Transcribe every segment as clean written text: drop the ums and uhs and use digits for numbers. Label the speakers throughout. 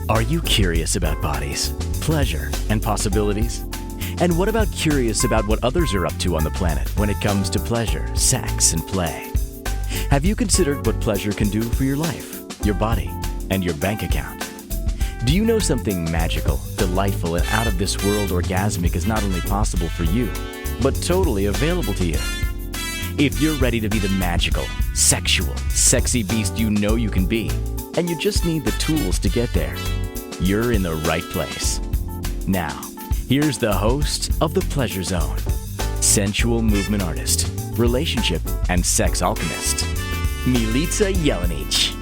Speaker 1: Are you curious about bodies, pleasure, and possibilities? And what about curious about what others are up to on the planet when it comes to pleasure, sex, and play? Have you considered what pleasure can do for your life, your body, and your bank account? Do you know something magical, delightful, and out of this world orgasmic is not only possible for you, but totally available to you? If you're ready to be the magical, sexual, sexy beast you know you can be, and you just need the tools to get there, you're in the right place. Now, here's the host of The Pleasure Zone, sensual movement artist, relationship and sex alchemist, Milica Jelenic.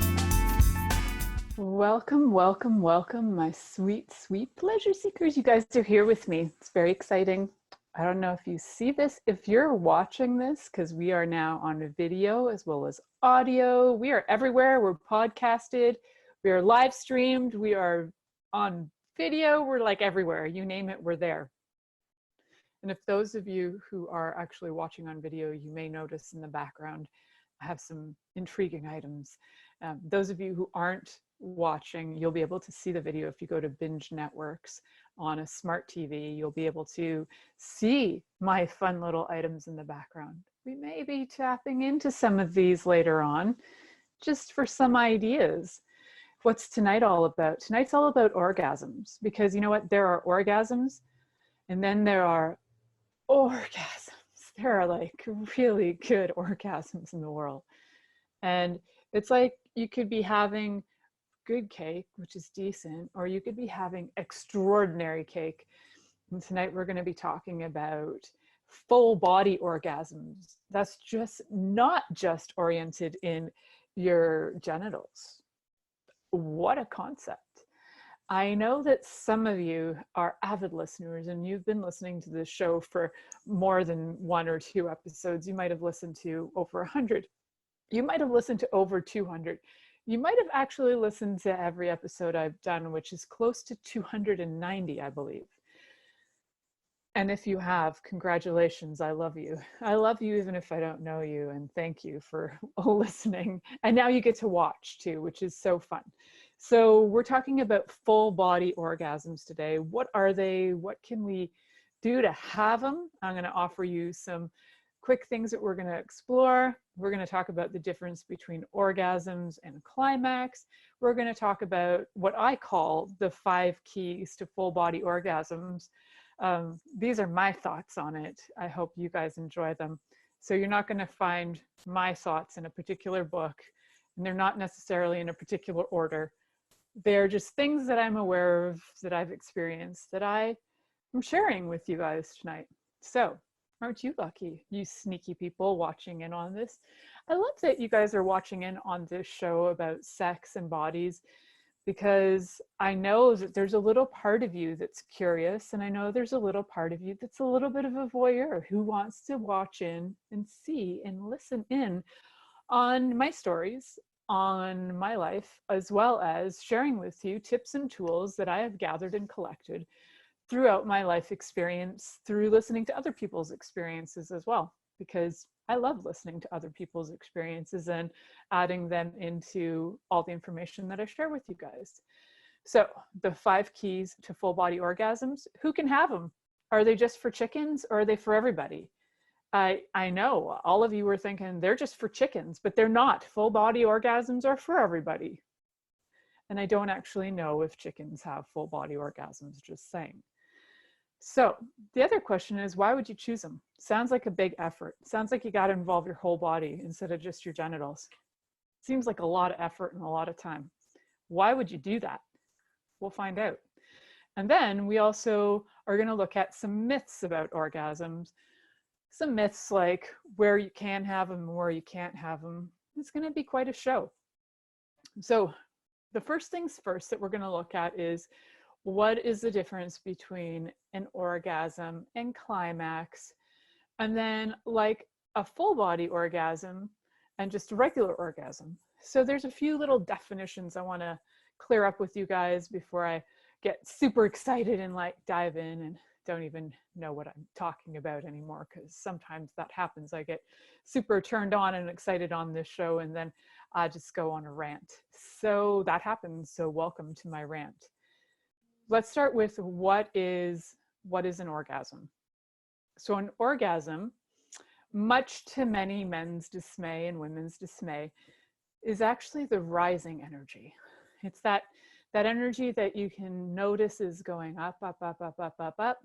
Speaker 2: Welcome, welcome, welcome, my sweet, sweet pleasure seekers. You guys are here with me. It's very exciting. I don't know if you see this. If you're watching this, because we are now on video as well as audio. We are everywhere. We're podcasted. We are live streamed. We are on video. We're like everywhere. You name it, we're there. And if those of you who are actually watching on video, you may notice in the background, I have some intriguing items. Those of you who aren't watching, you'll be able to see the video if you go to Binge Networks on a smart TV. You'll be able to see my fun little items in the background. We may be tapping into some of these later on, just for some ideas. What's tonight all about? Tonight's all about orgasms, because you know what? There are orgasms, and then there are orgasms. There are like really good orgasms in the world. And it's like you could be having good cake, which is decent, or you could be having extraordinary cake. And tonight we're going to be talking about full body orgasms. That's just not just oriented in your genitals. What a concept. I know that some of you are avid listeners and you've been listening to this show for more than 1 or 2 episodes. You might have listened to over 100. You might have listened to over 200. You might have actually listened to every episode I've done, which is close to 290, I believe. And if you have, congratulations, I love you. I love you even if I don't know you, and thank you for listening. And now you get to watch too, which is so fun. So we're talking about full body orgasms today. What are they? What can we do to have them? I'm going to offer you some quick things that we're going to explore. We're going to talk about the difference between orgasms and climax. We're going to talk about what I call the 5 keys to full body orgasms. These are my thoughts on it. I hope you guys enjoy them. So you're not going to find my thoughts in a particular book, and they're not necessarily in a particular order. They're just things that I'm aware of, that I've experienced, that I am sharing with you guys tonight. So aren't you lucky, you sneaky people watching in on this? I love that you guys are watching in on this show about sex and bodies, because I know that there's a little part of you that's curious, and I know there's a little part of you that's a little bit of a voyeur who wants to watch in and see and listen in on my stories, on my life, as well as sharing with you tips and tools that I have gathered and collected throughout my life experience, through listening to other people's experiences as well, because I love listening to other people's experiences and adding them into all the information that I share with you guys. So the 5 keys to full body orgasms, who can have them? Are they just for chickens, or are they for everybody? I know all of you were thinking they're just for chickens, but they're not. Full body orgasms are for everybody. And I don't actually know if chickens have full body orgasms, just saying. So the other question is, why would you choose them? Sounds like a big effort. Sounds like you got to involve your whole body instead of just your genitals. Seems like a lot of effort and a lot of time. Why would you do that? We'll find out. And then we also are going to look at some myths about orgasms. Some myths like where you can have them and where you can't have them. It's going to be quite a show. So the first things first that we're going to look at is, what is the difference between an orgasm and climax? And then like a full body orgasm and just a regular orgasm. So there's a few little definitions I want to clear up with you guys before I get super excited and like dive in and don't even know what I'm talking about anymore, because sometimes that happens. I get super turned on and excited on this show, and then I just go on a rant. So that happens. So welcome to my rant. let's start with what is an orgasm. So an orgasm, much to many men's dismay and women's dismay, is actually the rising energy. It's that energy that you can notice is going up, up, up, up, up, up, up.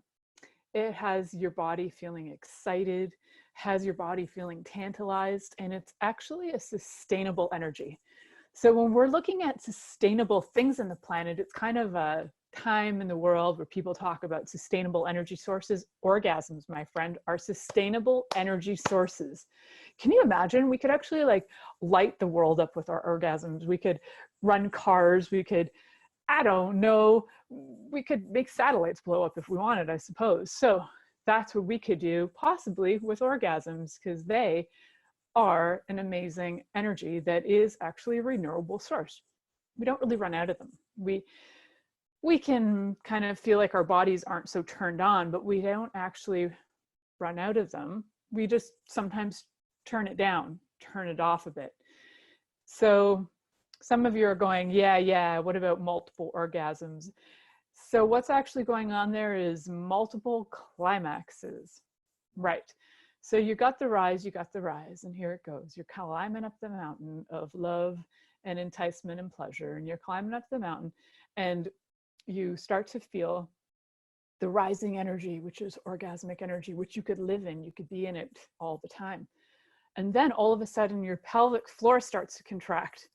Speaker 2: It has your body feeling excited, has your body feeling tantalized, and it's actually a sustainable energy. So when we're looking at sustainable things in the planet, it's kind of a time in the world where people talk about sustainable energy sources. Orgasms, my friend, are sustainable energy sources. Can you imagine? We could actually like light the world up with our orgasms. We could run cars. We could, I don't know, we could make satellites blow up if we wanted, I suppose. So that's what we could do possibly with orgasms, because they are an amazing energy that is actually a renewable source. We don't really run out of them. We can kind of feel like our bodies aren't so turned on, but we don't actually run out of them. We just sometimes turn it down, turn it off a bit. So some of you are going, yeah, what about multiple orgasms? So what's actually going on there is multiple climaxes, right? So you got the rise, and here it goes. You're climbing up the mountain of love and enticement and pleasure, and you're climbing up the mountain, and you start to feel the rising energy, which is orgasmic energy, which you could live in. You could be in it all the time. And then all of a sudden your pelvic floor starts to contract.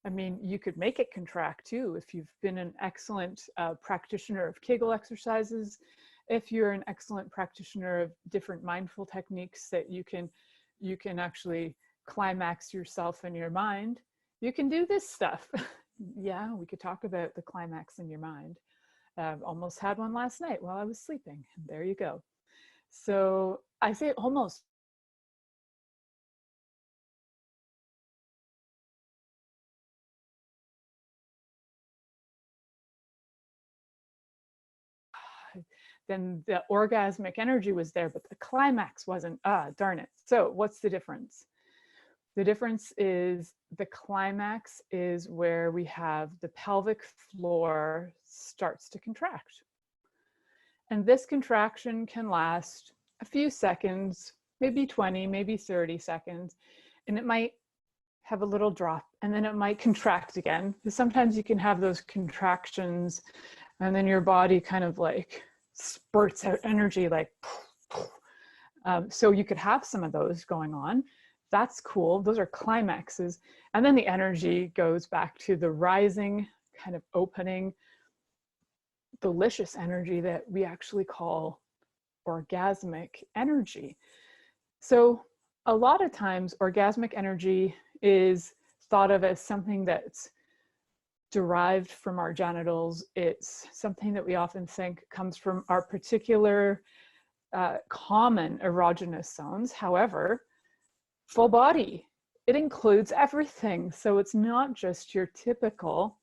Speaker 2: I mean, you could make it contract too if you've been an excellent practitioner of Kegel exercises, if you're an excellent practitioner of different mindful techniques that you can actually climax yourself in your mind. You can do this stuff. Yeah, we could talk about the climax in your mind. Almost had one last night while I was sleeping. There you go. So I say almost. Then the orgasmic energy was there, but the climax wasn't. Darn it. So what's the difference? The difference is the climax is where we have the pelvic floor starts to contract. And this contraction can last a few seconds, maybe 20, maybe 30 seconds. And it might have a little drop, and then it might contract again. Because sometimes you can have those contractions and then your body kind of like spurts out energy like, so you could have some of those going on. That's cool. Those are climaxes. And then the energy goes back to the rising, kind of opening, delicious energy that we actually call orgasmic energy. So a lot of times orgasmic energy is thought of as something that's derived from our genitals. It's something that we often think comes from our particular common erogenous zones. However, full body, it includes everything. So it's not just your typical,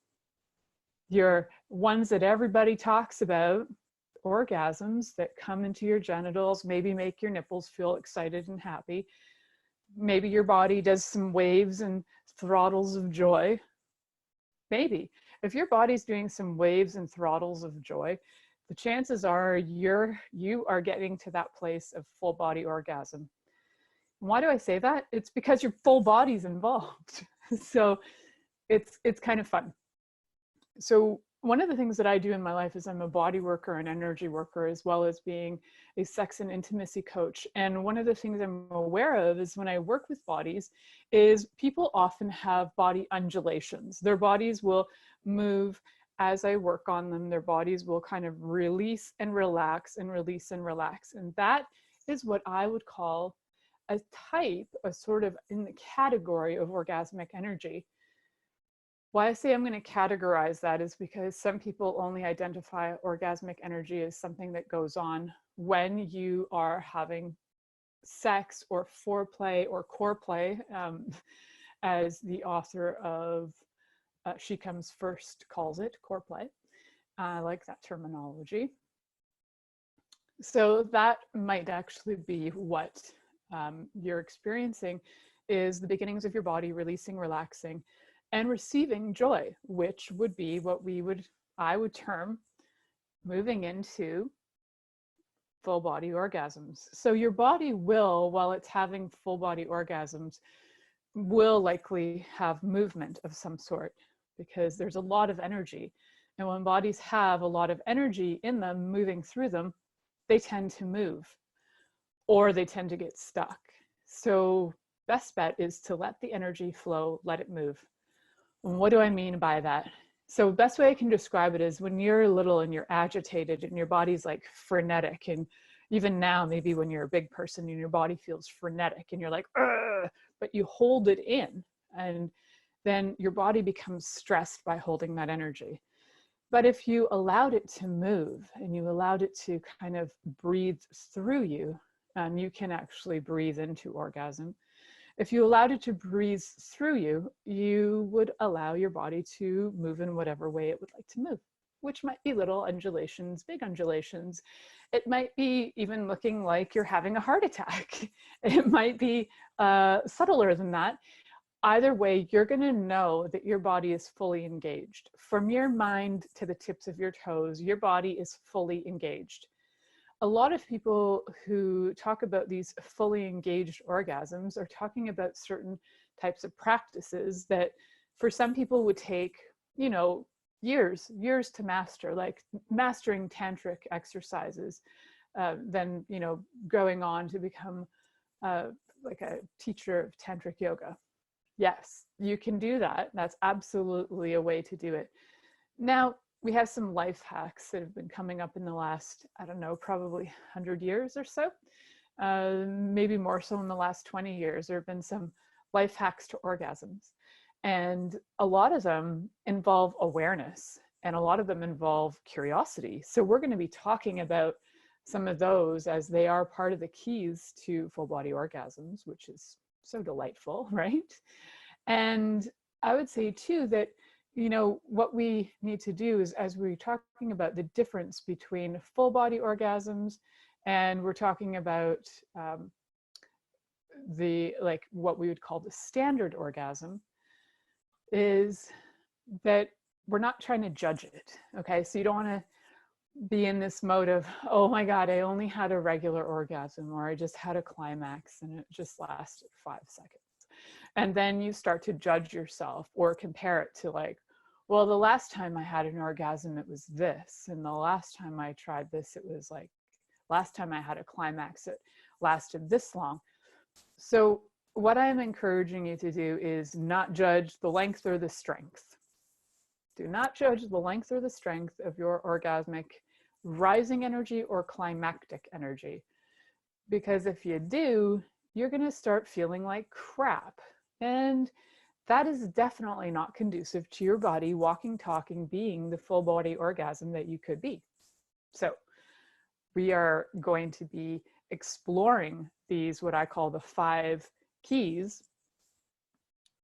Speaker 2: your ones that everybody talks about, orgasms that come into your genitals, maybe make your nipples feel excited and happy. Maybe your body does some waves and throttles of joy. Maybe. If your body's doing some waves and throttles of joy, the chances are you are getting to that place of full body orgasm. Why do I say that? It's because your full body's involved. So it's kind of fun. So one of the things that I do in my life is I'm a body worker, an energy worker, as well as being a sex and intimacy coach. And one of the things I'm aware of is when I work with bodies is people often have body undulations. Their bodies will move as I work on them. Their bodies will kind of release and relax and release and relax. And that is what I would call a type, a sort of in the category of orgasmic energy. Why I say I'm going to categorize that is because some people only identify orgasmic energy as something that goes on when you are having sex or foreplay or core play, as the author of She Comes First calls it, core play. I like that terminology. So that might actually be what you're experiencing is the beginnings of your body releasing, relaxing, and receiving joy, which would be what I would term moving into full body orgasms. So your body will, while it's having full body orgasms, will likely have movement of some sort because there's a lot of energy. And when bodies have a lot of energy in them moving through them, they tend to move or they tend to get stuck. So best bet is to let the energy flow, let it move. And what do I mean by that? So best way I can describe it is when you're little and you're agitated and your body's like frenetic, and even now, maybe when you're a big person and your body feels frenetic and you're like, ugh, but you hold it in, and then your body becomes stressed by holding that energy. But if you allowed it to move and you allowed it to kind of breathe through you, you can actually breathe into orgasm. If you allowed it to breathe through you, you would allow your body to move in whatever way it would like to move, which might be little undulations, big undulations. It might be even looking like you're having a heart attack. It might be subtler than that. Either way, you're going to know that your body is fully engaged. From your mind to the tips of your toes, your body is fully engaged. A lot of people who talk about these fully engaged orgasms are talking about certain types of practices that for some people would take, you know, years to master, like mastering tantric exercises, then, you know, going on to become like a teacher of tantric yoga. Yes, you can do that. That's absolutely a way to do it. Now, we have some life hacks that have been coming up in the last, I don't know, probably 100 years or so, maybe more so in the last 20 years. There have been some life hacks to orgasms. And a lot of them involve awareness, and a lot of them involve curiosity. So we're going to be talking about some of those as they are part of the keys to full body orgasms, which is so delightful, right? And I would say too that, you know, what we need to do is, as we're talking about the difference between full body orgasms and we're talking about like what we would call the standard orgasm, is that we're not trying to judge it. Okay, so you don't want to be in this mode of, oh my God, I only had a regular orgasm, or I just had a climax and it just lasted 5 seconds. And then you start to judge yourself or compare it to like, well, the last time I had an orgasm, it was this. And the last time I tried this, it was like, last time I had a climax, it lasted this long. So what I'm encouraging you to do is not judge the length or the strength. Do not judge the length or the strength of your orgasmic rising energy or climactic energy. Because if you do, you're going to start feeling like crap. And that is definitely not conducive to your body walking, talking, being the full body orgasm that you could be. So we are going to be exploring these, what I call the 5 keys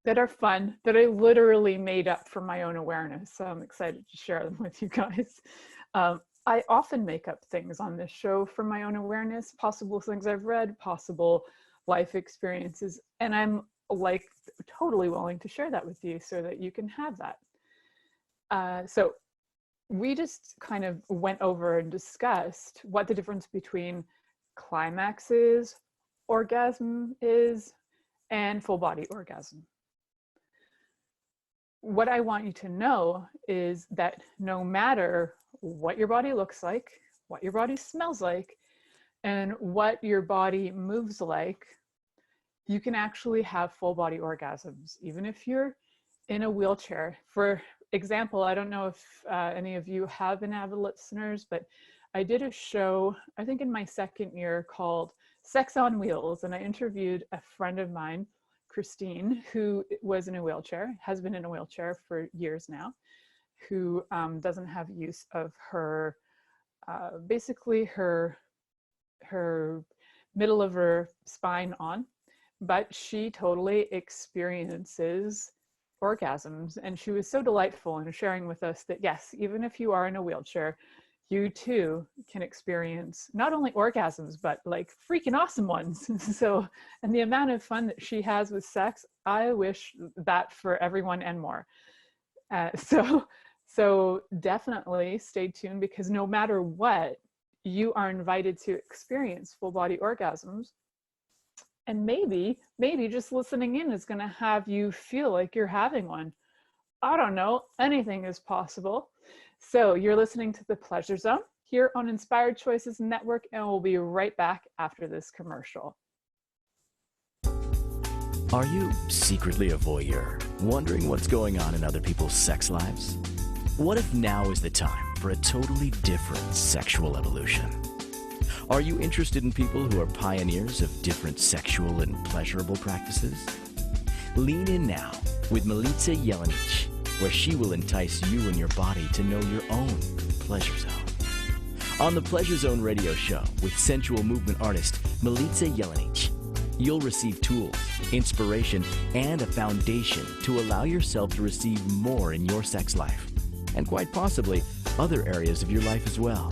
Speaker 2: that are fun, that I literally made up for my own awareness. So I'm excited to share them with you guys. I often make up things on this show for my own awareness, possible things I've read, possible life experiences, and I'm like totally willing to share that with you so that you can have that. So we just kind of went over and discussed what the difference between climax is, orgasm is, and full body orgasm. What I want you to know is that no matter what your body looks like, what your body smells like, and what your body moves like, you can actually have full body orgasms, even if you're in a wheelchair. For example, I don't know if any of you have been avid listeners, but I did a show, I think in my 2nd year, called Sex on Wheels. And I interviewed a friend of mine, Christine, who was in a wheelchair, has been in a wheelchair for years now, who doesn't have use of her, basically her middle of her spine on, but she totally experiences orgasms. And she was so delightful in sharing with us that yes, even if you are in a wheelchair, you too can experience not only orgasms, but like freaking awesome ones. So, and the amount of fun that she has with sex, I wish that for everyone and more. So definitely stay tuned, because no matter what, you are invited to experience full body orgasms. And maybe just listening in is going to have you feel like you're having one. I don't know, anything is possible. So you're listening to The Pleasure Zone here on Inspired Choices Network, and we'll be right back after this commercial.
Speaker 1: Are you secretly a voyeur, wondering what's going on in other people's sex lives? What if now is the time for a totally different sexual evolution? Are you interested in people who are pioneers of different sexual and pleasurable practices? Lean in now with Milica Jelenic, where she will entice you and your body to know your own pleasure zone. On the Pleasure Zone radio show with sensual movement artist Milica Jelenic, you'll receive tools, inspiration, and a foundation to allow yourself to receive more in your sex life, and quite possibly other areas of your life as well.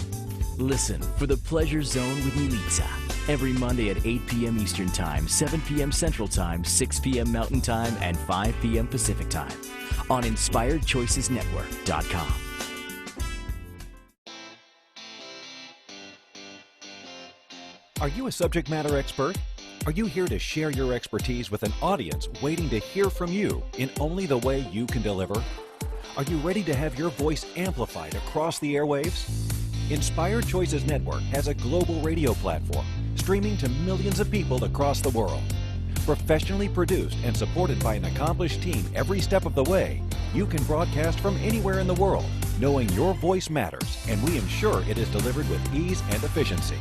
Speaker 1: Listen for The Pleasure Zone with Milica every Monday at 8 p.m. Eastern Time, 7 p.m. Central Time, 6 p.m. Mountain Time, and 5 p.m. Pacific Time on InspiredChoicesNetwork.com.
Speaker 3: Are you a subject matter expert? Are you here to share your expertise with an audience waiting to hear from you in only the way you can deliver? Are you ready to have your voice amplified across the airwaves? Inspired Choices Network has a global radio platform streaming to millions of people across the world. Professionally produced and supported by an accomplished team every step of the way, you can broadcast from anywhere in the world, knowing your voice matters, and we ensure it is delivered with ease and efficiency.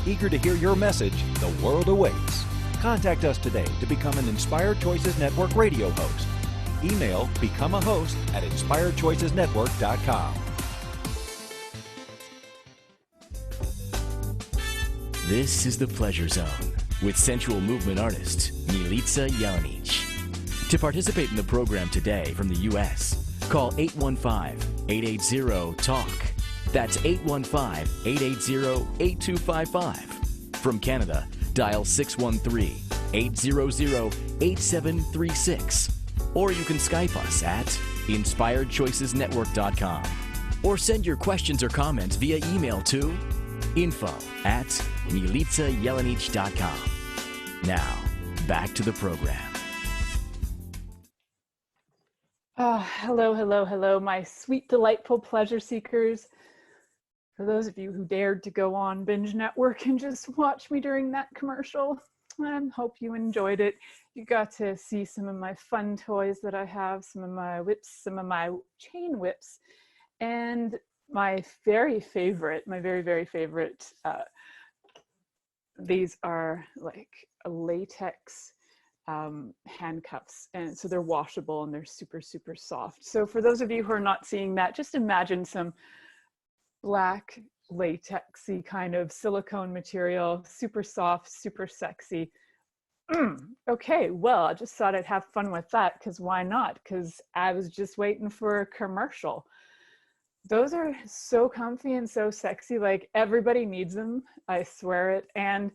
Speaker 3: Eager to hear your message, the world awaits. Contact us today to become an Inspired Choices Network radio host. Email become a host at inspiredchoicesnetwork.com.
Speaker 1: This is The Pleasure Zone with sensual movement artist Milica Jelenic. To participate in the program today from the U.S., call 815-880-TALK. That's 815-880-8255. From Canada, dial 613-800-8736. Or you can Skype us at InspiredChoicesNetwork.com. Or send your questions or comments via email to info@MilicaJelenic.com. Now, back to the program.
Speaker 2: Hello, my sweet, delightful pleasure seekers. For those of you who dared to go on Binge Network and just watch me during that commercial, I hope you enjoyed it. You got to see some of my fun toys that I have, some of my whips, some of my chain whips, and my very, very favorite, these are like a latex handcuffs, and so they're washable and they're super, super soft. So for those of you who are not seeing that, just imagine some black latexy kind of silicone material, super soft, super sexy. Okay, well, I just thought I'd have fun with that, because why not? Because I was just waiting for a commercial. Those are so comfy and so sexy, like everybody needs them, I swear it. And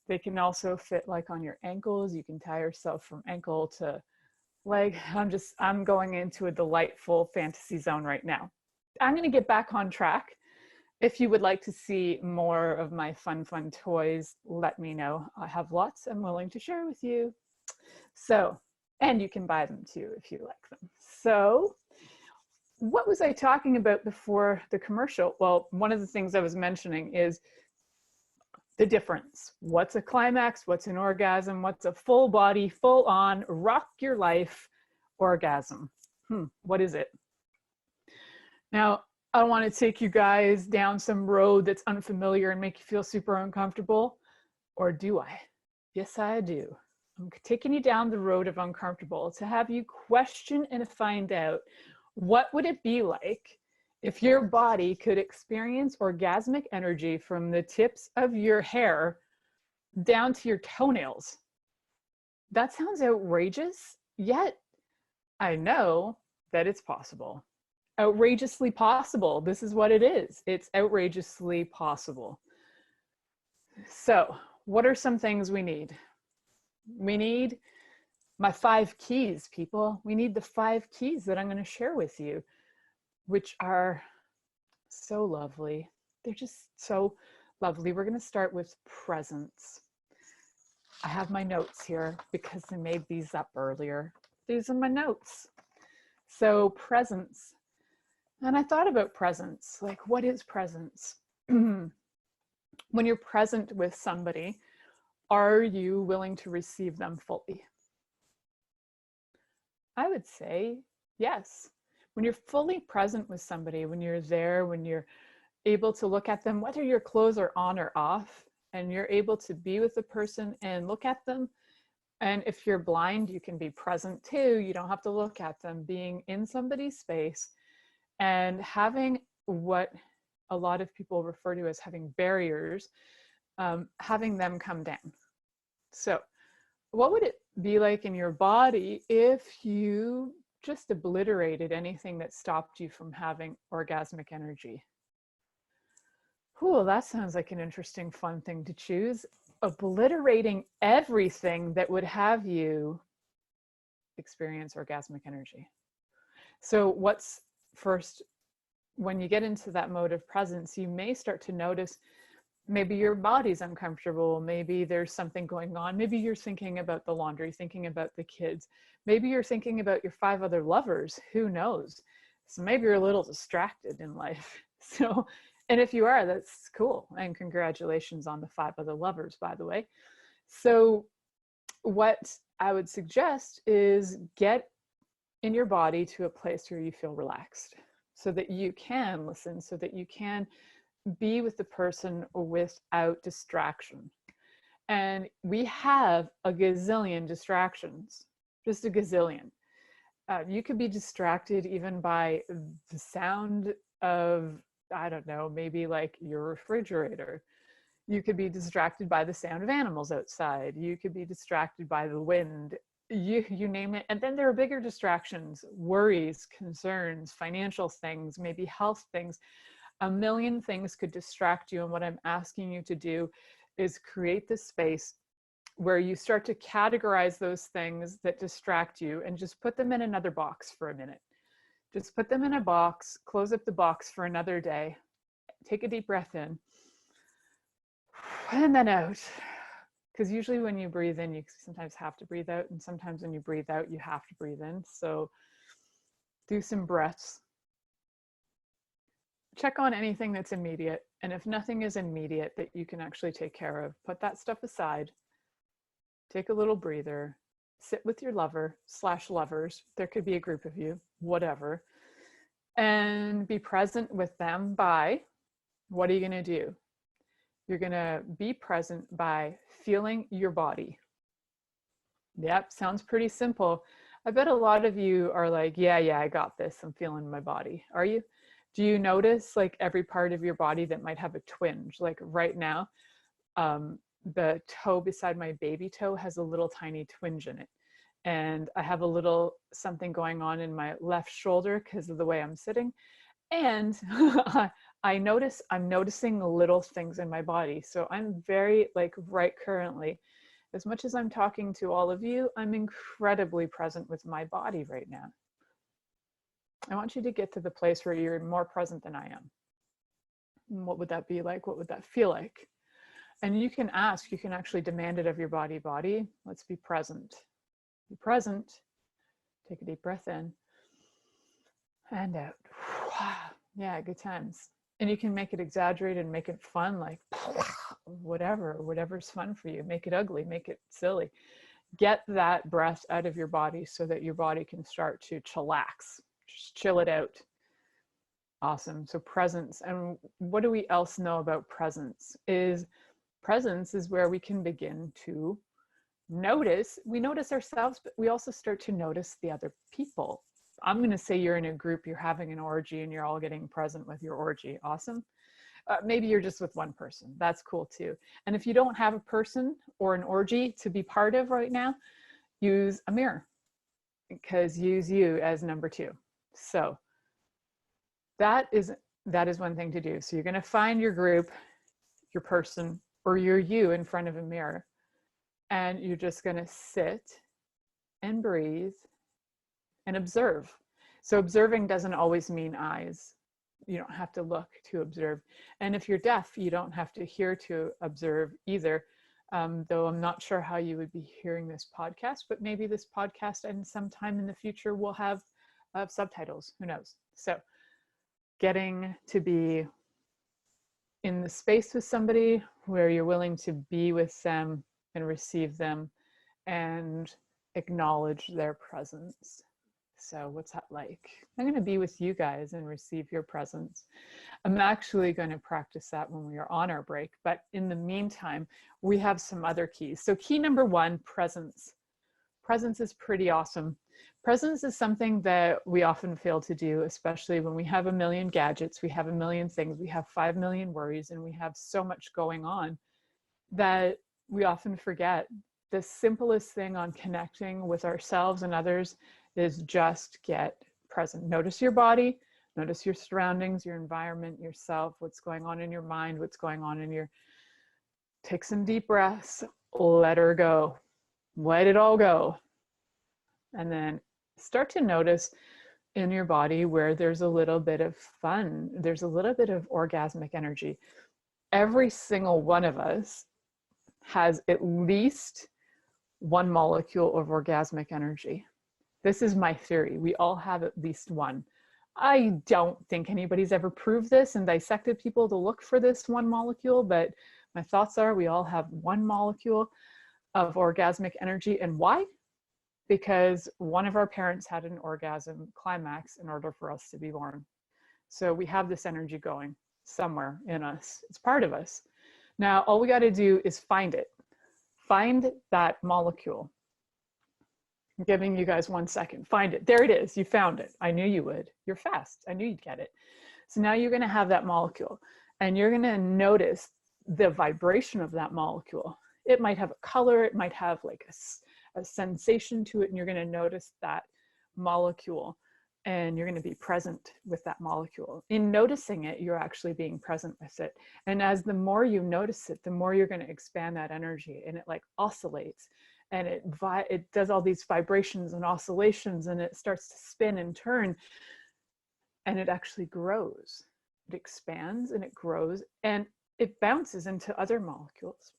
Speaker 2: they can also fit like on your ankles. You can tie yourself from ankle to leg. I'm going into a delightful fantasy zone right now. I'm going to get back on track. If you would like to see more of my fun toys, let me know. I have lots I'm willing to share with you. So, and you can buy them too if you like them. So, what was I talking about before the commercial? Well, one of the things I was mentioning is the difference. What's a climax? What's an orgasm? What's a full body, full on, rock your life orgasm? What is it? Now, I don't want to take you guys down some road that's unfamiliar and make you feel super uncomfortable. Or do I? Yes, I do. I'm taking you down the road of uncomfortable to have you question and find out, what would it be like if your body could experience orgasmic energy from the tips of your hair down to your toenails? That sounds outrageous, yet I know that it's possible. Outrageously possible. This is what it is. It's outrageously possible. So, what are some things we need? We need my 5 keys, people. We need the 5 keys that I'm going to share with you. which are so lovely. They're just so lovely. We're going to start with presence. I have my notes here because I made these up earlier. These are my notes. So presence. And I thought about presence, like what is presence? When you're present with somebody, are you willing to receive them fully? I would say yes. When you're fully present with somebody, when you're there, when you're able to look at them, whether your clothes are on or off, and you're able to be with the person and look at them. And if you're blind, you can be present too. You don't have to look at them. Being in somebody's space and having what a lot of people refer to as having barriers, having them come down. So what would it be like in your body if you just obliterated anything that stopped you from having orgasmic energy? Ooh, that sounds like an interesting, fun thing to choose. Obliterating everything that would have you experience orgasmic energy. So what's first, when you get into that mode of presence, you may start to notice maybe your body's uncomfortable. Maybe there's something going on. Maybe you're thinking about the laundry, thinking about the kids. Maybe you're thinking about your 5 other lovers. Who knows? So maybe you're a little distracted in life. So, and if you are, that's cool. And congratulations on the 5 other lovers, by the way. So what I would suggest is get in your body to a place where you feel relaxed so that you can listen, so that you can be with the person without distraction. And we have a gazillion distractions, just a gazillion. You could be distracted even by the sound of, I don't know, maybe like your refrigerator. You could be distracted by the sound of animals outside. You could be distracted by the wind. You name it. And then there are bigger distractions, worries, concerns, financial things, maybe health things. A million things could distract you. And what I'm asking you to do is create this space where you start to categorize those things that distract you and just put them in another box for a minute. Just put them in a box, close up the box for another day. Take a deep breath in and then out. Because usually when you breathe in, you sometimes have to breathe out. And sometimes when you breathe out, you have to breathe in. So do some breaths. Check on anything that's immediate. And if nothing is immediate that you can actually take care of, put that stuff aside. Take a little breather. Sit with your lover/lovers. There could be a group of you, whatever. And be present with them by, what are you going to do? You're going to be present by feeling your body. Yep, sounds pretty simple. I bet a lot of you are like, yeah, I got this. I'm feeling my body. Are you? Do you notice like every part of your body that might have a twinge? Like right now, the toe beside my baby toe has a little tiny twinge in it. And I have a little something going on in my left shoulder because of the way I'm sitting. And I'm noticing little things in my body. So I'm very like right currently, as much as I'm talking to all of you, I'm incredibly present with my body right now. I want you to get to the place where you're more present than I am. And what would that be like? What would that feel like? And you can ask, you can actually demand it of your body. Let's be present. Be present. Take a deep breath in and out. Yeah, good times. And you can make it exaggerated and make it fun, like whatever's fun for you. Make it ugly, make it silly. Get that breath out of your body so that your body can start to chillax. Just chill it out. Awesome. So presence. And what do we else know about presence? Presence is where we can begin to notice. We notice ourselves, but we also start to notice the other people. I'm going to say you're in a group, you're having an orgy, and you're all getting present with your orgy. Awesome. Maybe you're just with one person. That's cool too. And if you don't have a person or an orgy to be part of right now, use a mirror, because use you as number 2. So that is one thing to do. So you're going to find your group, your person, or your you in front of a mirror. And you're just going to sit and breathe and observe. So observing doesn't always mean eyes. You don't have to look to observe. And if you're deaf, you don't have to hear to observe either. Though I'm not sure how you would be hearing this podcast, but maybe this podcast and sometime in the future will have subtitles, who knows? So getting to be in the space with somebody where you're willing to be with them and receive them and acknowledge their presence. So what's that like? I'm going to be with you guys and receive your presence. I'm actually going to practice that when we are on our break, but in the meantime, we have some other keys. So key number one, presence. Presence is pretty awesome. Presence is something that we often fail to do, especially when we have a million gadgets, we have a million things, we have 5 million worries, and we have so much going on that we often forget. The simplest thing on connecting with ourselves and others is just get present. Notice your body, notice your surroundings, your environment, yourself, what's going on in your mind, what's going on in your, take some deep breaths, let her go, let it all go. And then start to notice in your body where there's a little bit of fun, there's a little bit of orgasmic energy. Every single one of us has at least one molecule of orgasmic energy. This is my theory. We all have at least one. I don't think anybody's ever proved this and dissected people to look for this one molecule, but my thoughts are we all have one molecule of orgasmic energy. And why? Because one of our parents had an orgasm climax in order for us to be born. So we have this energy going somewhere in us. It's part of us. Now, all we got to do is find it. Find that molecule. I'm giving you guys 1 second. Find it. There it is. You found it. I knew you would. You're fast. I knew you'd get it. So now you're going to have that molecule and you're going to notice the vibration of that molecule. It might have a color. It might have like a sensation to it. And you're going to notice that molecule and you're going to be present with that molecule. In noticing it, you're actually being present with it. And as the more you notice it, the more you're going to expand that energy, and it like oscillates and it does all these vibrations and oscillations, and it starts to spin and turn, and it actually grows. It expands and it grows and it bounces into other molecules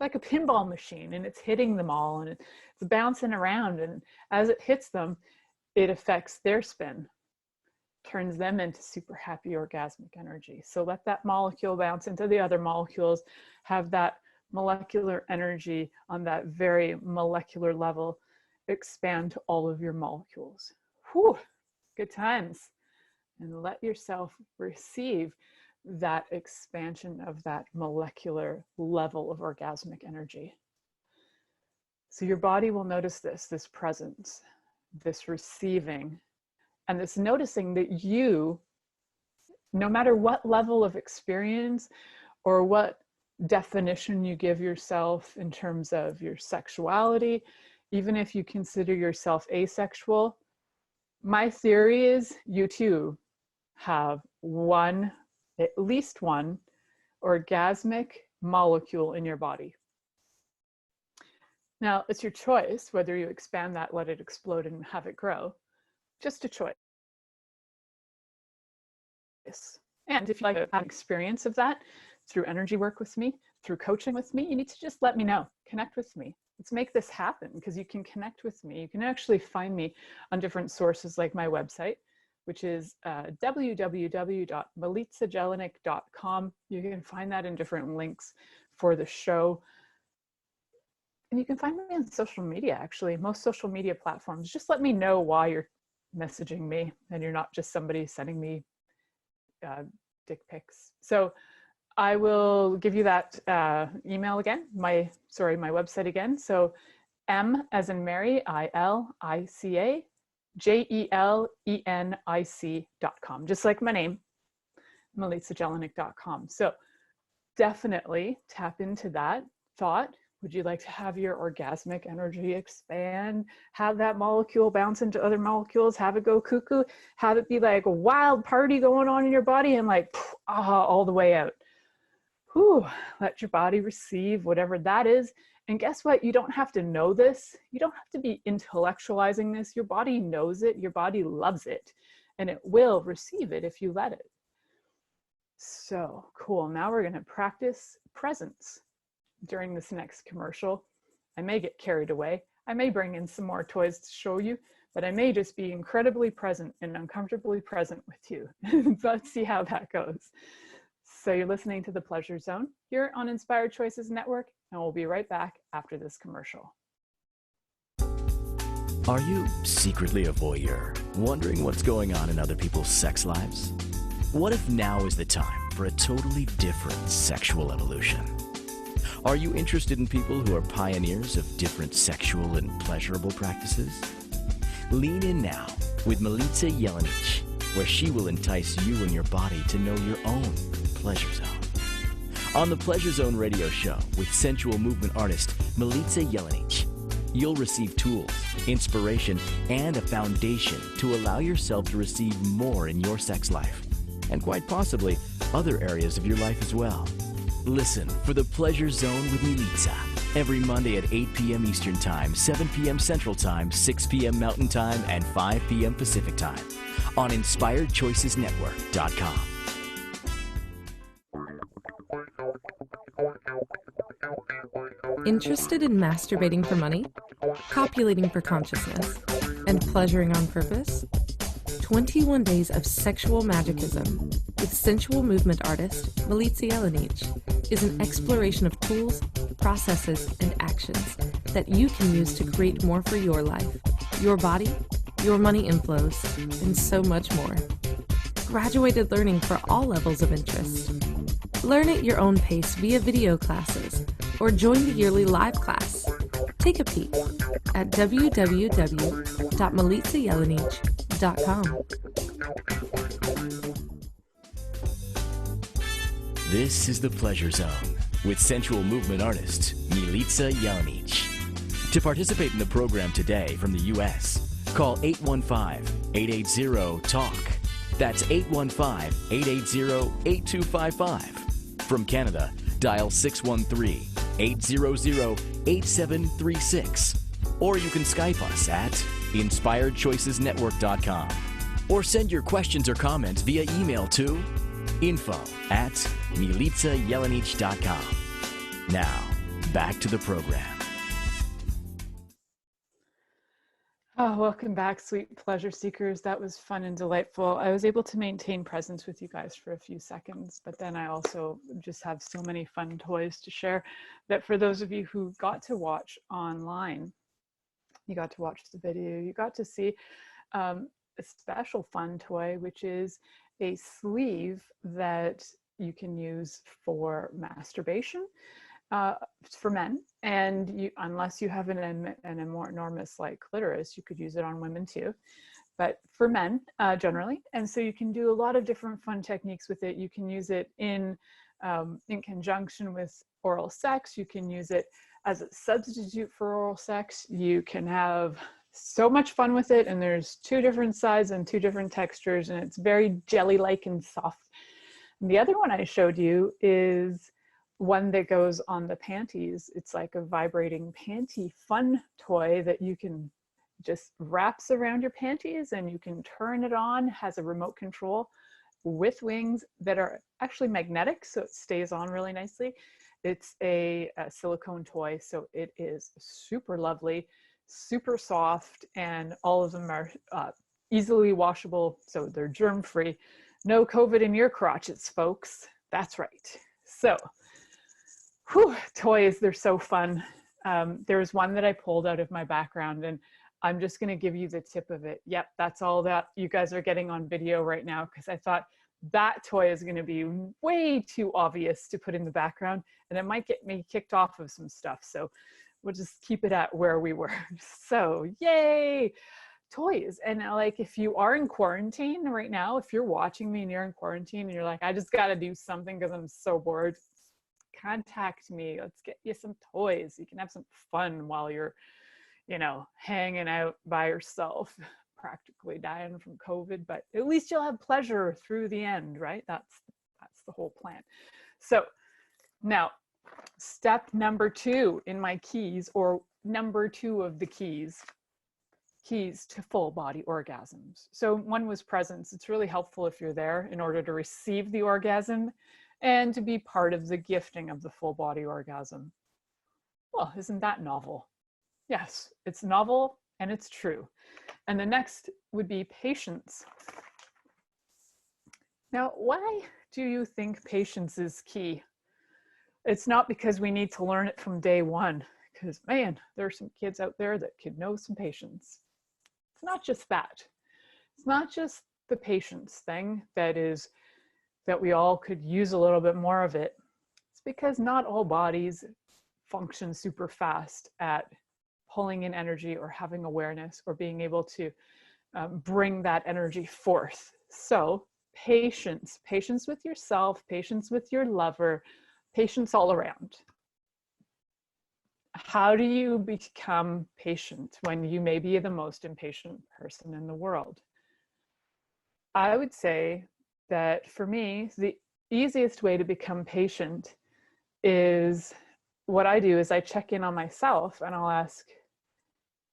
Speaker 2: like a pinball machine, and it's hitting them all and it's bouncing around, and as it hits them, it affects their spin, turns them into super happy orgasmic energy. So let that molecule bounce into the other molecules, have that molecular energy on that very molecular level expand to all of your molecules. Whew, good times. And let yourself receive that expansion of that molecular level of orgasmic energy. So your body will notice this presence, this receiving, and this noticing that you, no matter what level of experience or what definition you give yourself in terms of your sexuality, even if you consider yourself asexual, my theory is you too have at least one orgasmic molecule in your body. Now, it's your choice whether you expand that, let it explode, and have it grow. Just a choice. And if you like to have an experience of that through energy work with me, through coaching with me, you need to just let me know. Connect with me. Let's make this happen, because you can connect with me. You can actually find me on different sources like my website, which is www.milicajelenic.com. You can find that in different links for the show. And you can find me on social media, actually, most social media platforms. Just let me know why you're messaging me and you're not just somebody sending me dick pics. So I will give you that email again, my website again. So M as in Mary, ILICA, JELENIC.com, just like my name, milicajelenic.com. So definitely tap into that thought. Would you like to have your orgasmic energy expand? Have that molecule bounce into other molecules? Have it go cuckoo? Have it be like a wild party going on in your body and like all the way out? Whew, let your body receive whatever that is And guess what? You don't have to know this. You don't have to be intellectualizing this. Your body knows it. Your body loves it. And it will receive it if you let it. So cool. Now we're going to practice presence during this next commercial. I may get carried away. I may bring in some more toys to show you, but I may just be incredibly present and uncomfortably present with you. Let's see how that goes. So you're listening to The Pleasure Zone here on Inspired Choices Network, and we'll be right back after this commercial.
Speaker 1: Are you secretly a voyeur, wondering what's going on in other people's sex lives? What if now is the time for a totally different sexual evolution? Are you interested in people who are pioneers of different sexual and pleasurable practices? Lean in now with Milica Jelenic, where she will entice you and your body to know your own pleasure zone. On the Pleasure Zone radio show with sensual movement artist Milica Jelenic, you'll receive tools, inspiration, and a foundation to allow yourself to receive more in your sex life, and quite possibly other areas of your life as well. Listen for the Pleasure Zone with Milica every Monday at 8 p.m. Eastern Time, 7 p.m. Central Time, 6 p.m. Mountain Time, and 5 p.m. Pacific Time on InspiredChoicesNetwork.com.
Speaker 4: Interested in masturbating for money, copulating for consciousness, and pleasuring on purpose? 21 Days of Sexual Magicism with sensual movement artist Milica Jelenic is an exploration of tools, processes, and actions that you can use to create more for your life, your body, your money inflows, and so much more. Graduated learning for all levels of interest. Learn at your own pace via video classes or join the yearly live class. Take a peek at www.milicajelenic.com.
Speaker 1: This is the Pleasure Zone with sensual movement artist Milica Jelenic. To participate in the program today from the U.S., call 815-880-TALK. That's 815-880-8255. From Canada, dial 613-800-8736. Or you can Skype us at InspiredChoicesNetwork.com. Or send your questions or comments via email to info@milicajelenic.com. Now, back to the program.
Speaker 2: Oh, welcome back, sweet pleasure seekers. That was fun and delightful. I was able to maintain presence with you guys for a few seconds, but then I also just have so many fun toys to share that for those of you who got to watch online, you got to watch the video, you got to see a special fun toy, which is a sleeve that you can use for masturbation for men, and you, unless you have an enormous like clitoris, you could use it on women too, but for men generally. And so you can do a lot of different fun techniques with it. You can use it in conjunction with oral sex. You can use it as a substitute for oral sex. You can have so much fun with it, and there's 2 different sizes and 2 different textures, and it's very jelly-like and soft. And the other one I showed you is one that goes on the panties. It's like a vibrating panty fun toy that you can just wraps around your panties, and you can turn it on, has a remote control with wings that are actually magnetic, so it stays on really nicely. It's a silicone toy, so it is super lovely, super soft, and all of them are easily washable, so they're germ-free. No COVID in your crotches, folks. That's right. So, toys, they're so fun. There was one that I pulled out of my background, and I'm just going to give you the tip of it. Yep, that's all that you guys are getting on video right now, because I thought that toy is going to be way too obvious to put in the background, and it might get me kicked off of some stuff. So we'll just keep it at where we were. So yay, toys. And like, if you are in quarantine right now, if you're watching me and you're in quarantine and you're like, I just got to do something because I'm so bored, contact me. Let's get you some toys. You can have some fun while you're, you know, hanging out by yourself, practically dying from COVID, but at least you'll have pleasure through the end, right? That's the whole plan. So now, Step number 2 in my keys, or number 2 of the keys to full body orgasms. So one was presence. It's really helpful if you're there in order to receive the orgasm and to be part of the gifting of the full body orgasm. Well, isn't that novel? Yes, it's novel and it's true. And the next would be patience. Now, why do you think patience is key? It's not because we need to learn it from day one, because man, there are some kids out there that could know some patience. It's not just that. It's not just the patience thing that we all could use a little bit more of it. It's because not all bodies function super fast at pulling in energy or having awareness or being able to bring that energy forth. So patience with yourself, patience with your lover, patience all around. How do you become patient when you may be the most impatient person in the world? I would say that for me, the easiest way to become patient is what I do is I check in on myself and I'll ask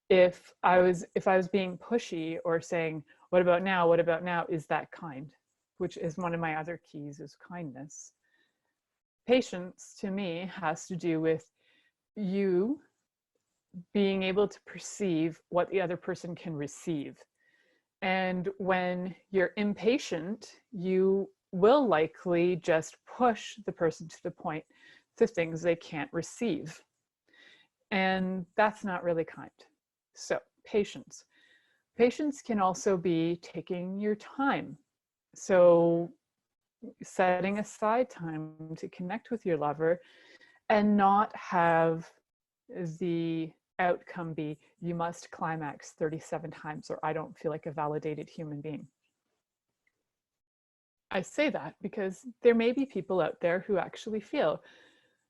Speaker 2: if I was being pushy or saying, what about now? What about now? Is that kind? Which is one of my other keys, is kindness. Patience to me has to do with you being able to perceive what the other person can receive. And when you're impatient, you will likely just push the person to the point to things they can't receive. And that's not really kind. So patience. Patience can also be taking your time. So setting aside time to connect with your lover and not have the outcome be, you must climax 37 times or I don't feel like a validated human being. I say that because there may be people out there who actually feel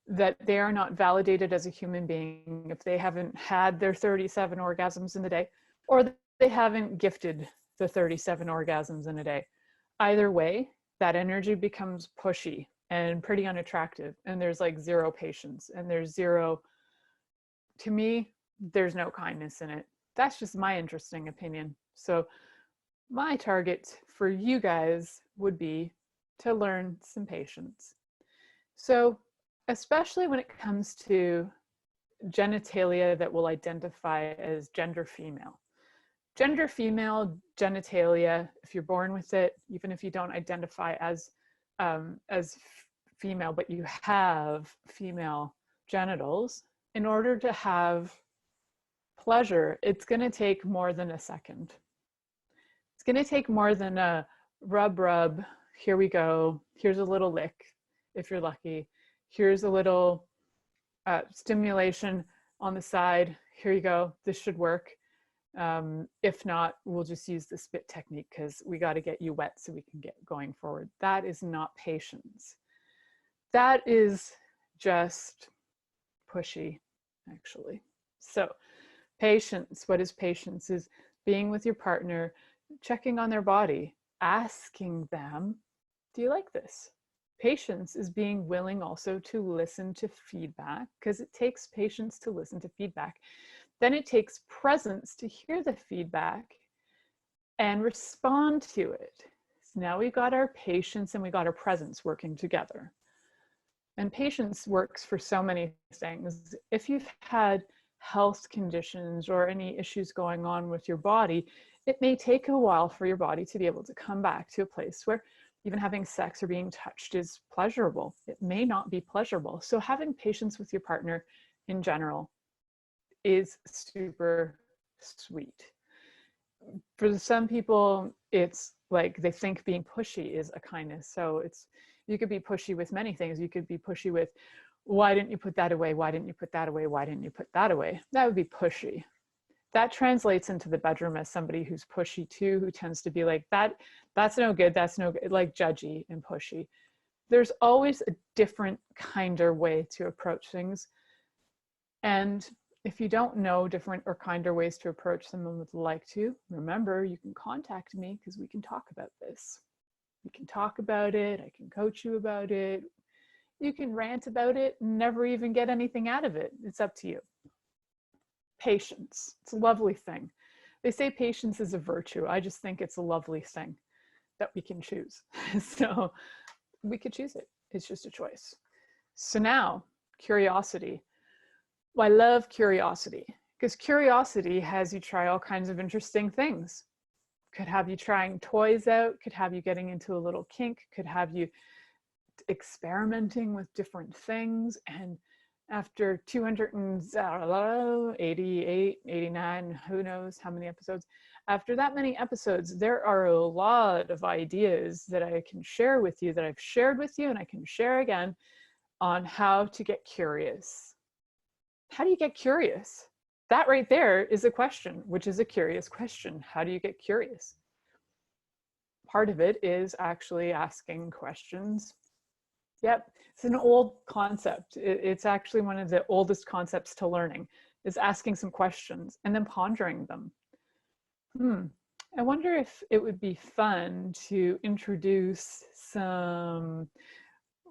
Speaker 2: that they are not validated as a human being if they haven't had their 37 orgasms in a day, or they haven't gifted the 37 orgasms in a day. Either way, that energy becomes pushy and pretty unattractive, and there's like zero patience, and there's zero, to me, there's no kindness in it. That's just my interesting opinion. So my target for you guys would be to learn some patience. So especially when it comes to genitalia that will identify as gender female. Gender female genitalia, if you're born with it, even if you don't identify as female, but you have female genitals, in order to have pleasure, it's going to take more than a second. It's going to take more than a rub, here we go, here's a little lick, if you're lucky. Here's a little stimulation on the side. Here you go, this should work. If not, we'll just use the spit technique because we got to get you wet so we can get going forward. That is not patience. That is just pushy, actually. So patience, what is patience? Is being with your partner, checking on their body, asking them, do you like this? Patience is being willing also to listen to feedback, because it takes patience to listen to feedback. Then it takes presence to hear the feedback and respond to it. So now we've got our patience and we got our presence working together. And patience works for so many things. If you've had health conditions or any issues going on with your body, it may take a while for your body to be able to come back to a place where even having sex or being touched is pleasurable. It may not be pleasurable. So having patience with your partner in general is super sweet. For some people, it's like they think being pushy is a kindness. So you could be pushy with many things. You could be pushy with, why didn't you put that away? Why didn't you put that away? Why didn't you put that away? That would be pushy. That translates into the bedroom as somebody who's pushy too, who tends to be like, that's no good, that's no good, like judgy and pushy. There's always a different, kinder way to approach things. And if you don't know different or kinder ways to approach them and would like to, remember, you can contact me because we can talk about this. We can talk about it. I can coach you about it. You can rant about it and never even get anything out of it. It's up to you. Patience. It's a lovely thing. They say patience is a virtue. I just think it's a lovely thing that we can choose. So we could choose it. It's just a choice. So now, curiosity. Well, I love curiosity because curiosity has you try all kinds of interesting things. Could have you trying toys out, could have you getting into a little kink, could have you experimenting with different things. And after 288, 89, who knows how many episodes, after that many episodes, there are a lot of ideas that I can share with you, that I've shared with you and I can share again on how to get curious. How do you get curious? That right there is a question, which is a curious question. How do you get curious? Part of it is actually asking questions. Yep, it's an old concept. It's actually one of the oldest concepts to learning, is asking some questions and then pondering them. I wonder if it would be fun to introduce some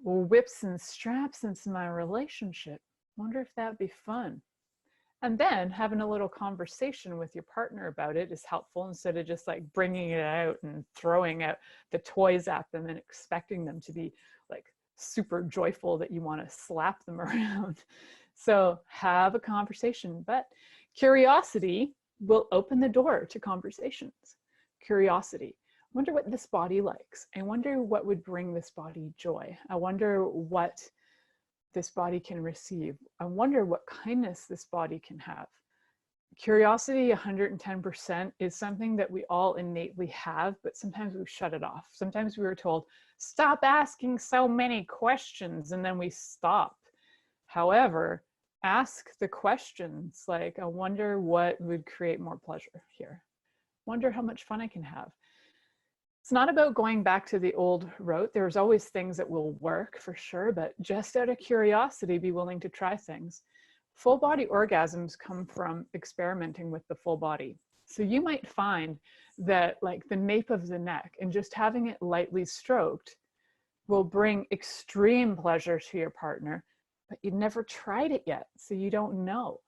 Speaker 2: whips and straps into my relationship. I wonder if that'd be fun. And then having a little conversation with your partner about it is helpful, instead of just like bringing it out and throwing out the toys at them and expecting them to be like super joyful that you want to slap them around. So have a conversation, but curiosity will open the door to conversations. Curiosity. I wonder what this body likes. I wonder what would bring this body joy. I wonder what this body can receive. I wonder what kindness this body can have. Curiosity, 110%, is something that we all innately have, but sometimes we shut it off. Sometimes we were told, stop asking so many questions, and then we stop. However, ask the questions like, I wonder what would create more pleasure here. Wonder how much fun I can have. It's not about going back to the old route. There's always things that will work for sure, but just out of curiosity, be willing to try things. Full body orgasms come from experimenting with the full body. So you might find that like the nape of the neck and just having it lightly stroked will bring extreme pleasure to your partner, but you've never tried it yet, so you don't know.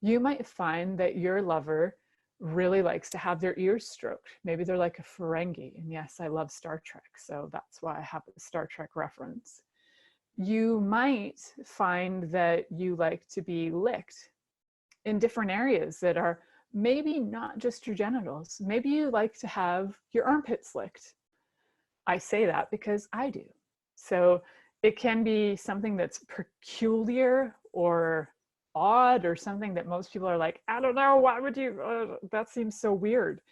Speaker 2: You might find that your lover really likes to have their ears stroked. Maybe they're like a Ferengi. And yes, I love Star Trek, so that's why I have a Star Trek reference. You might find that you like to be licked in different areas that are maybe not just your genitals. Maybe you like to have your armpits licked. I say that because I do. So it can be something that's peculiar or odd, or something that most people are like, I don't know, why would you, that seems so weird.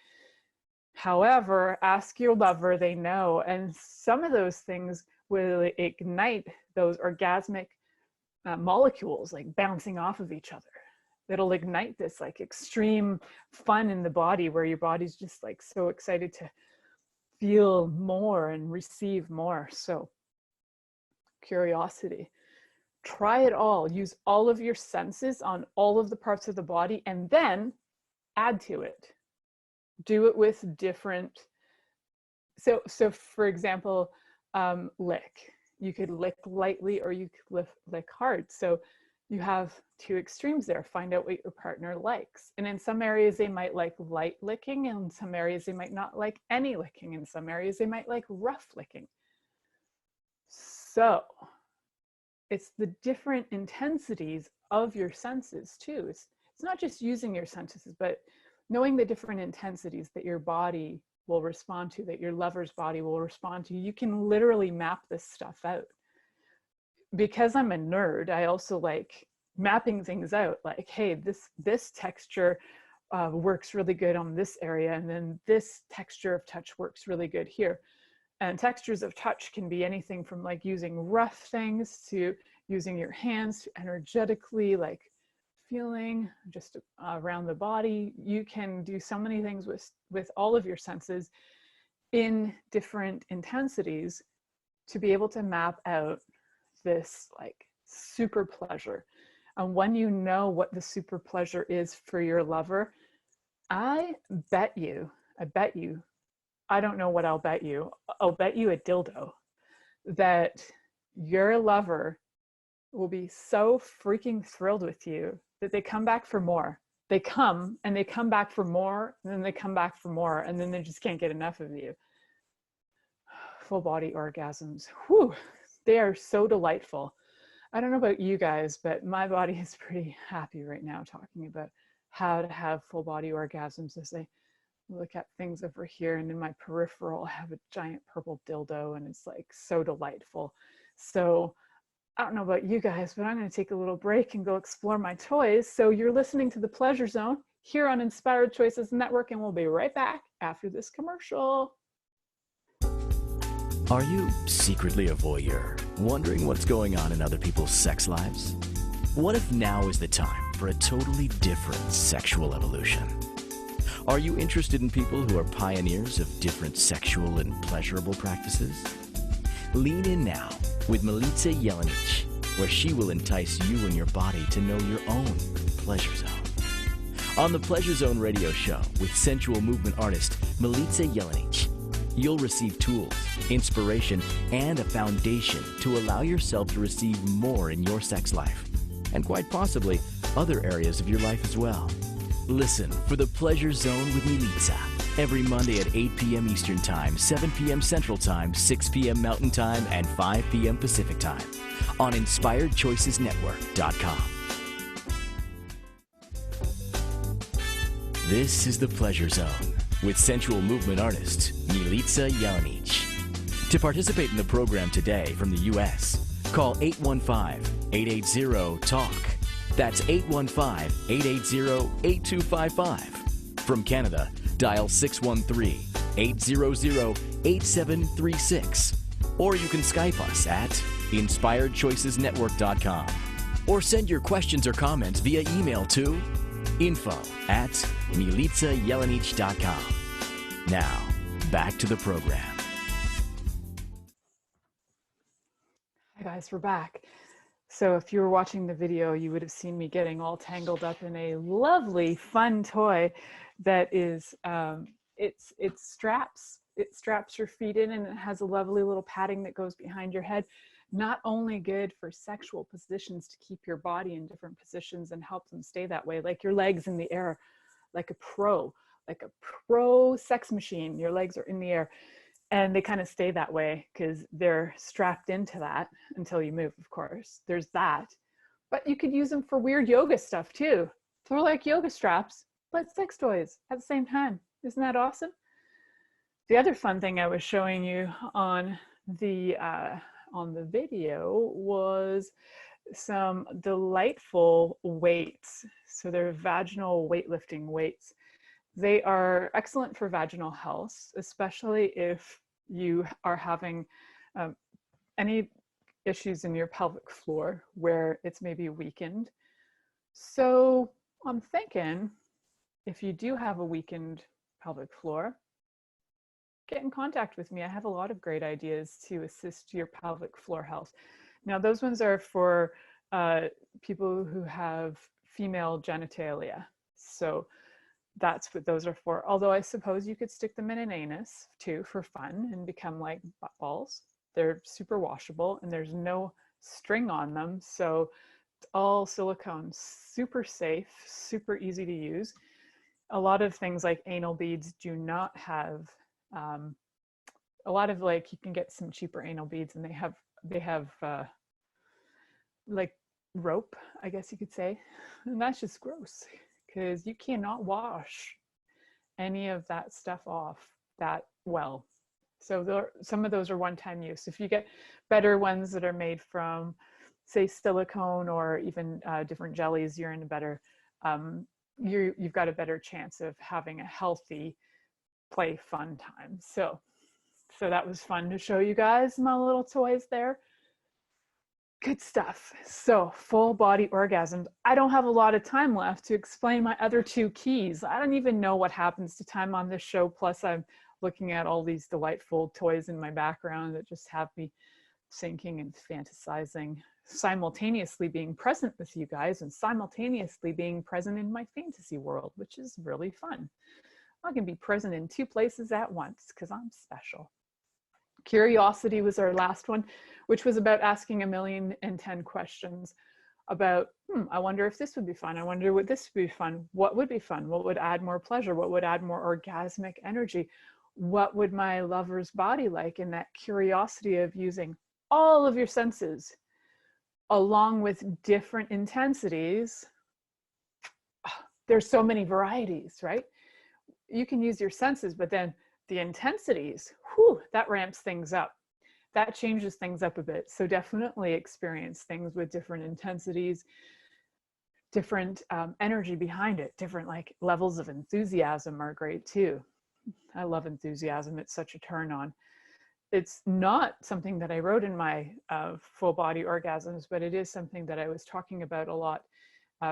Speaker 2: However, ask your lover, they know, and some of those things will ignite those orgasmic molecules like bouncing off of each other. It'll ignite this like extreme fun in the body where your body's just like so excited to feel more and receive more. So curiosity. Try it all. Use all of your senses on all of the parts of the body and then add to it. Do it with different. So for example, lick. You could lick lightly or you could lick hard. So you have two extremes there. Find out what your partner likes. And in some areas they might like light licking, and in some areas they might not like any licking. In some areas they might like rough licking. So it's the different intensities of your senses too. It's not just using your senses, but knowing the different intensities that your body will respond to, that your lover's body will respond to. You can literally map this stuff out. Because I'm a nerd, I also like mapping things out. Like, hey, this texture works really good on this area, and then this texture of touch works really good here. And textures of touch can be anything from like using rough things to using your hands to energetically like feeling just around the body. You can do so many things with all of your senses in different intensities to be able to map out this like super pleasure. And when you know what the super pleasure is for your lover, I bet you, I don't know what I'll bet you a dildo that your lover will be so freaking thrilled with you that they come back for more. They come and they come back for more, and then they come back for more, and then they just can't get enough of you. Full body orgasms. Whew, they are so delightful. I don't know about you guys, but my body is pretty happy right now talking about how to have full body orgasms as I look at things over here, and in my peripheral I have a giant purple dildo, and it's like so delightful. So I don't know about you guys, but I'm going to take a little break and go explore my toys. So you're listening to The Pleasure Zone here on Inspired Choices Network, and we'll be right back after this commercial.
Speaker 1: Are you secretly a voyeur, wondering what's going on in other people's sex lives? What if now is the time for a totally different sexual evolution? Are you interested in people who are pioneers of different sexual and pleasurable practices? Lean in now with Milica Jelenic, where she will entice you and your body to know your own pleasure zone. On the Pleasure Zone radio show with sensual movement artist Milica Jelenic, you'll receive tools, inspiration, and a foundation to allow yourself to receive more in your sex life, and quite possibly other areas of your life as well. Listen for the Pleasure Zone with Milica every Monday at 8 p.m. Eastern Time, 7 p.m. Central Time, 6 p.m. Mountain Time, and 5 p.m. Pacific Time on InspiredChoicesNetwork.com. This is the Pleasure Zone with sensual movement artist Milica Jelenic. To participate in the program today from the U.S., call 815-880-TALK. That's 815-880-8255. From Canada, dial 613-800-8736. Or you can Skype us at InspiredChoicesNetwork.com. Or send your questions or comments via email to info@MilicaJelenic.com. Now, back to the program.
Speaker 2: Hi guys, we're back. So if you were watching the video, you would have seen me getting all tangled up in a lovely, fun toy that is, it straps your feet in, and it has a lovely little padding that goes behind your head. Not only good for sexual positions to keep your body in different positions and help them stay that way, like your legs in the air, like a pro sex machine. Your legs are in the air and they kind of stay that way because they're strapped into that until you move, of course. There's that. But you could use them for weird yoga stuff too. They're like yoga straps, but sex toys at the same time. Isn't that awesome? The other fun thing I was showing you on the video was some delightful weights. So they're vaginal weightlifting weights. They are excellent for vaginal health, especially if you are having any issues in your pelvic floor where it's maybe weakened. So I'm thinking if you do have a weakened pelvic floor, get in contact with me. I have a lot of great ideas to assist your pelvic floor health. Now, those ones are for people who have female genitalia. So that's what those are for. Although I suppose you could stick them in an anus too for fun and become like butt balls. They're super washable and there's no string on them. So it's all silicone, super safe, super easy to use. A lot of things like anal beads do not have a lot of, like, you can get some cheaper anal beads and they have like rope, I guess you could say, and that's just gross because you cannot wash any of that stuff off that well. So some of those are one-time use. If you get better ones that are made from, say, silicone or even different jellies, you're in a better you've got a better chance of having a healthy play fun time. So that was fun to show you guys my little toys there. Good stuff. So full body orgasms. I don't have a lot of time left to explain my other two keys. I don't even know what happens to time on this show. Plus I'm looking at all these delightful toys in my background that just have me thinking and fantasizing, simultaneously being present with you guys and simultaneously being present in my fantasy world, which is really fun. I can be present in two places at once because I'm special. Curiosity was our last one, which was about asking 1,000,010 questions about, I wonder if this would be fun. I wonder would this be fun? What would be fun? What would add more pleasure? What would add more orgasmic energy? What would my lover's body like? And that curiosity of using all of your senses along with different intensities. There's so many varieties, right? You can use your senses, but then the intensities, that ramps things up. That changes things up a bit. So definitely experience things with different intensities, different energy behind it, different like levels of enthusiasm are great too. I love enthusiasm. It's such a turn on. It's not something that I wrote in my full body orgasms, but it is something that I was talking about a lot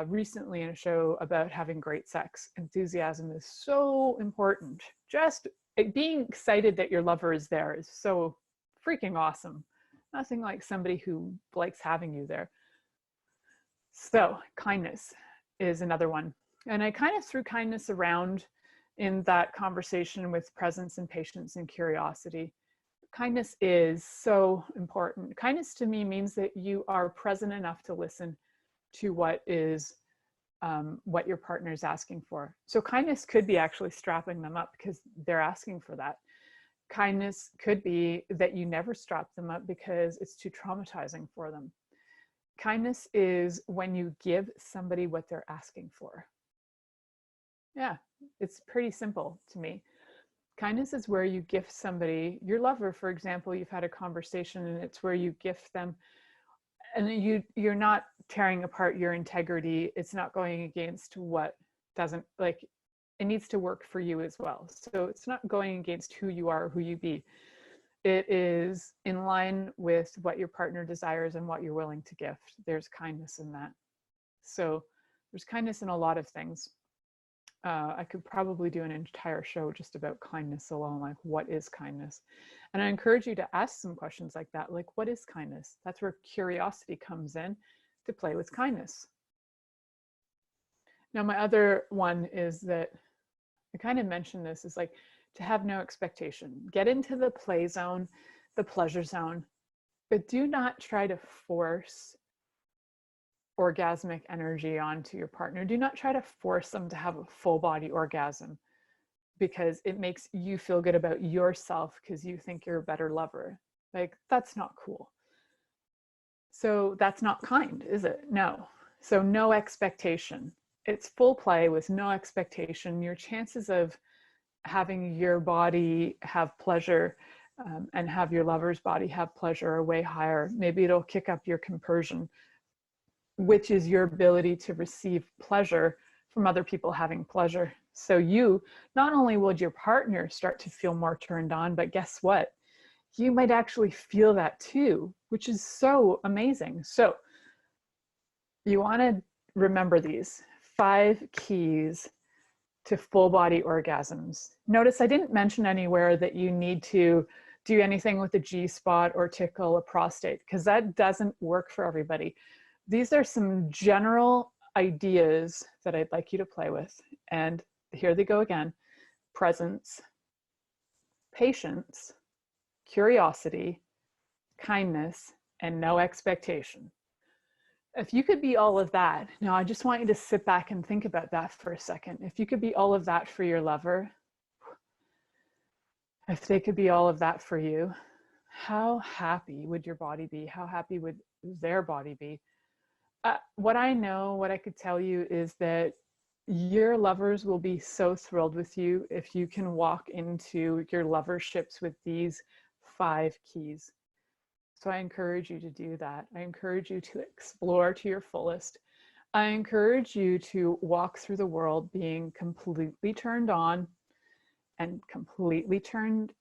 Speaker 2: recently in a show about having great sex. Enthusiasm is so important. Just being excited that your lover is there is so freaking awesome. Nothing like somebody who likes having you there. So kindness is another one. And I kind of threw kindness around in that conversation with presence and patience and curiosity. Kindness is so important. Kindness to me means that you are present enough to listen to what your partner is asking for. So kindness could be actually strapping them up because they're asking for that. Kindness could be that you never strap them up because it's too traumatizing for them. Kindness is when you give somebody what they're asking for. Yeah, it's pretty simple to me. Kindness is where you gift somebody, your lover, for example, you've had a conversation and it's where you gift them, and you're not tearing apart your integrity. It's not going against what doesn't, like, it needs to work for you as well. So it's not going against who you are, who you be. It is in line with what your partner desires and what you're willing to gift. There's kindness in that. So there's kindness in a lot of things. I could probably do an entire show just about kindness alone, like what is kindness? And I encourage you to ask some questions like that, like what is kindness? That's where curiosity comes in to play with kindness. Now, my other one is that I kind of mentioned this, is like to have no expectation. Get into the play zone, the pleasure zone, but do not try to force orgasmic energy onto your partner. Do not try to force them to have a full body orgasm because it makes you feel good about yourself because you think you're a better lover. Like, that's not cool. So that's not kind, is it? No. So no expectation. It's full play with no expectation. Your chances of having your body have pleasure and have your lover's body have pleasure are way higher. Maybe it'll kick up your compersion, which is your ability to receive pleasure from other people having pleasure. So you, not only would your partner start to feel more turned on, but guess what? You might actually feel that too, which is so amazing. So you want to remember these 5 keys to full body orgasms. Notice I didn't mention anywhere that you need to do anything with the G-spot or tickle a prostate, because that doesn't work for everybody. These are some general ideas that I'd like you to play with. And here they go again. Presence, patience, curiosity, kindness, and no expectation. If you could be all of that, now I just want you to sit back and think about that for a second. If you could be all of that for your lover, if they could be all of that for you, how happy would your body be? How happy would their body be? What I know, what I could tell you is that your lovers will be so thrilled with you if you can walk into your loverships with these 5 keys. So I encourage you to do that. I encourage you to explore to your fullest. I encourage you to walk through the world being completely turned on and completely turned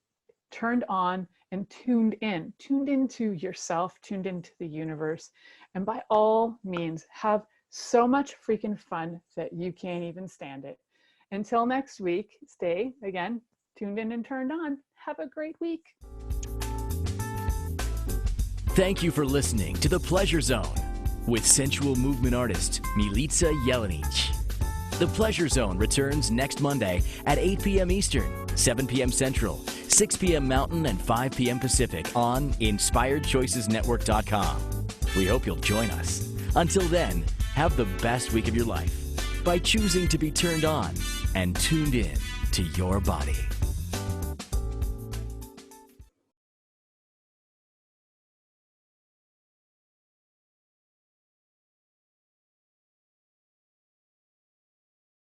Speaker 2: on and tuned into yourself, tuned into the universe. And by all means, have so much freaking fun that you can't even stand it. Until next week, stay, again, tuned in and turned on. Have a great week.
Speaker 1: Thank you for listening to The Pleasure Zone with sensual movement artist Milica Jelenic. The Pleasure Zone returns next Monday at 8 p.m. Eastern, 7 p.m. Central, 6 p.m. Mountain and 5 p.m. Pacific on InspiredChoicesNetwork.com. We hope you'll join us. Until then, have the best week of your life by choosing to be turned on and tuned in to your body.